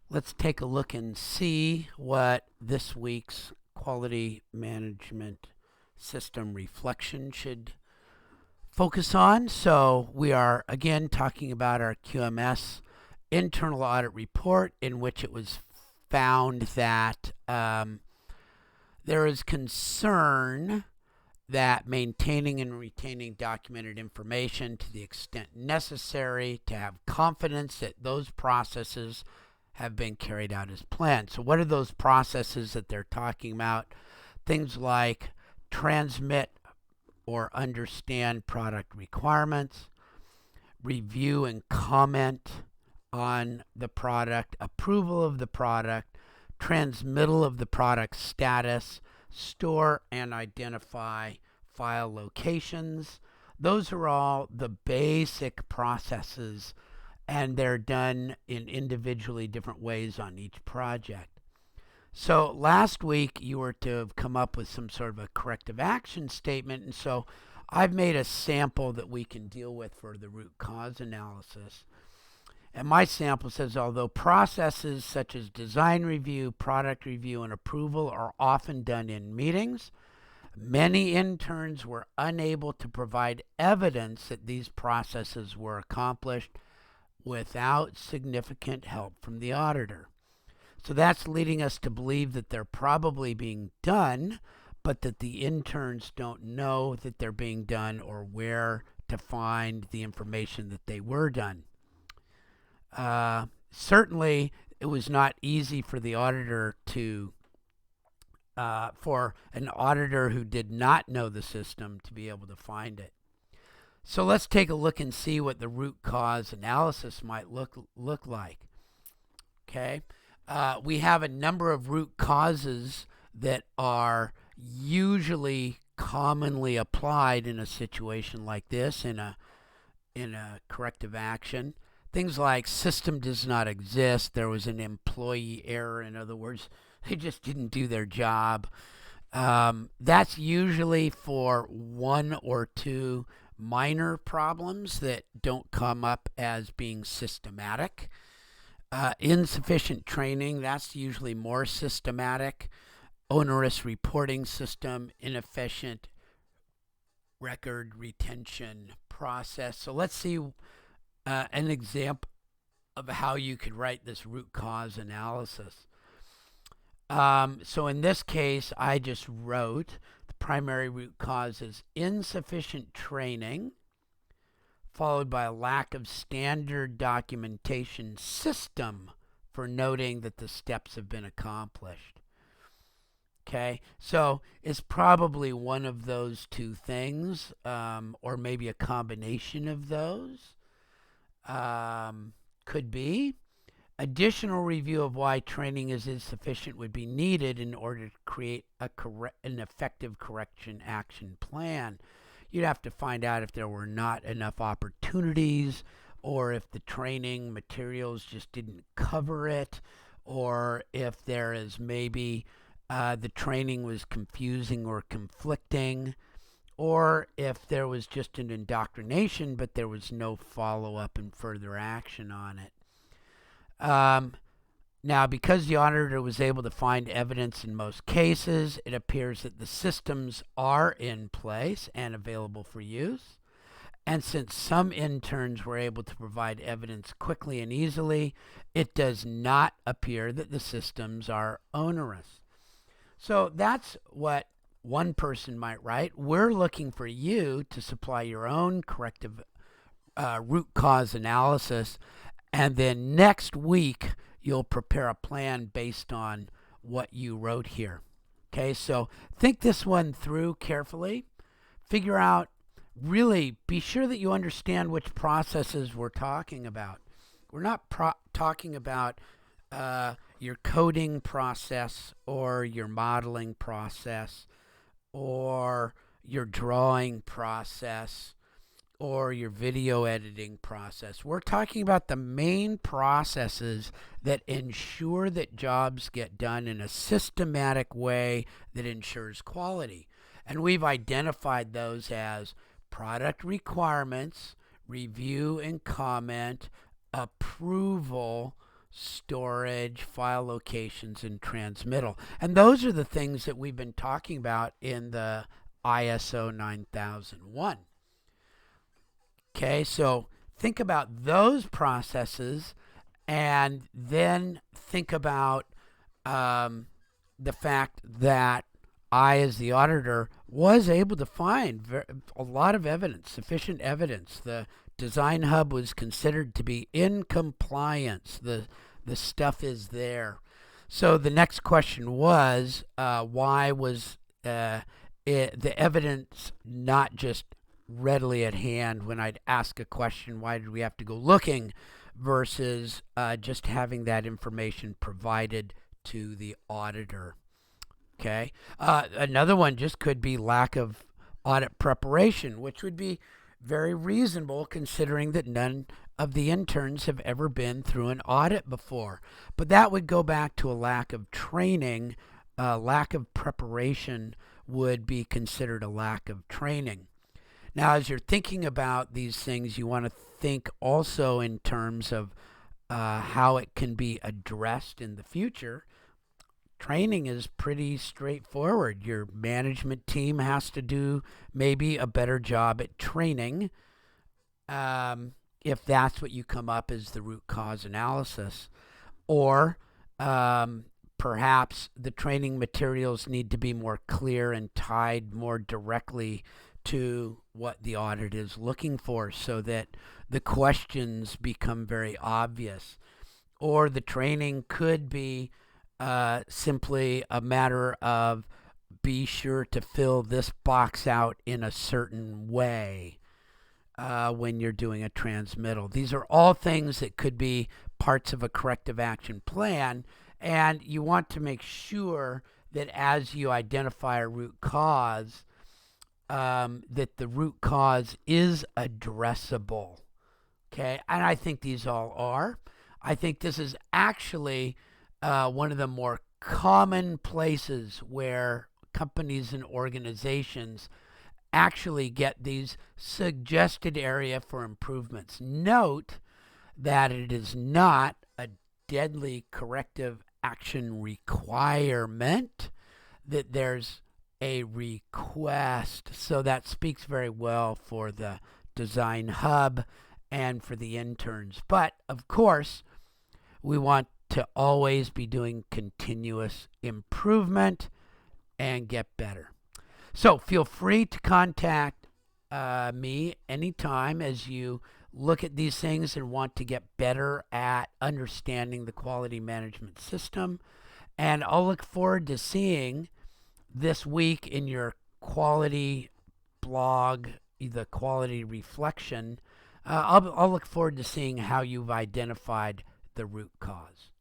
Let's take a look and see what this week's quality management system reflection should focus on. So we are again talking about our QMS internal audit report, in which it was found that there is concern that maintaining and retaining documented information to the extent necessary to have confidence that those processes have been carried out as planned. So what are those processes that they're talking about? Things like transmit or understand product requirements, review and comment on the product, approval of the product, transmittal of the product status, store and identify file locations. Those are all the basic processes, and they're done in individually different ways on each project. So last week you were to have come up with some sort of a corrective action statement, and so I've made a sample that we can deal with for the root cause analysis. And my sample says, although processes such as design review, product review, and approval are often done in meetings, many interns were unable to provide evidence that these processes were accomplished without significant help from the auditor. So that's leading us to believe that they're probably being done, but that the interns don't know that they're being done or where to find the information that they were done. Certainly, it was not easy for the auditor to, for an auditor who did not know the system to be able to find it. So let's take a look and see what the root cause analysis might look like. Okay, we have a number of root causes that are usually commonly applied in a situation like this, in a corrective action. Things like system does not exist, there was an employee error. In other words, they just didn't do their job. That's usually for one or two minor problems that don't come up as being systematic. Insufficient training, that's usually more systematic. Onerous reporting system, inefficient record retention process. So let's see an example of how you could write this root cause analysis. So in this case, I just wrote the primary root cause is insufficient training, followed by a lack of standard documentation system for noting that the steps have been accomplished. Okay, so it's probably one of those two things, or maybe a combination of those. Could be. Additional review of why training is insufficient would be needed in order to create an effective correction action plan. You'd have to find out if there were not enough opportunities, or if the training materials just didn't cover it, or if there is maybe the training was confusing or conflicting, or if there was just an indoctrination but there was no follow-up and further action on it. Now, because the auditor was able to find evidence in most cases, it appears that the systems are in place and available for use. And since some interns were able to provide evidence quickly and easily, it does not appear that the systems are onerous. So that's what one person might write. We're looking for you to supply your own corrective root cause analysis, and then next week you'll prepare a plan based on what you wrote here. Okay, so think this one through carefully. Figure out, really be sure that you understand which processes we're talking about. We're not talking about your coding process or your modeling process or your drawing process or your video editing process. We're talking about the main processes that ensure that jobs get done in a systematic way that ensures quality. And we've identified those as product requirements, review and comment, approval, storage, file locations, and transmittal. And those are the things that we've been talking about in the ISO 9001. Okay, so think about those processes and then think about the fact that I, as the auditor, was able to find a lot of evidence, sufficient evidence. The design hub was considered to be in compliance. The stuff is there. So the next question was, why was the evidence not just readily at hand when I'd ask a question? Why did we have to go looking versus just having that information provided to the auditor? Okay. Another one just could be lack of audit preparation, which would be very reasonable considering that none of the interns have ever been through an audit before. But that would go back to a lack of training. Lack of preparation would be considered a lack of training. Now, as you're thinking about these things, you want to think also in terms of how it can be addressed in the future. Training is pretty straightforward. Your management team has to do maybe a better job at training if that's what you come up as the root cause analysis. Or perhaps the training materials need to be more clear and tied more directly to what the audit is looking for so that the questions become very obvious. Or the training could be simply a matter of be sure to fill this box out in a certain way when you're doing a transmittal. These are all things that could be parts of a corrective action plan, and you want to make sure that as you identify a root cause, that the root cause is addressable. Okay, and I think these all are. I think this is actually one of the more common places where companies and organizations actually get these suggested area for improvements. Note that it is not a deadly corrective action requirement, that there's a request. So that speaks very well for the design hub and for the interns. But of course, we want to always be doing continuous improvement and get better. So feel free to contact me anytime as you look at these things and want to get better at understanding the quality management system. And I'll look forward to seeing this week in your quality blog, the quality reflection. I'll look forward to seeing how you've identified the root cause.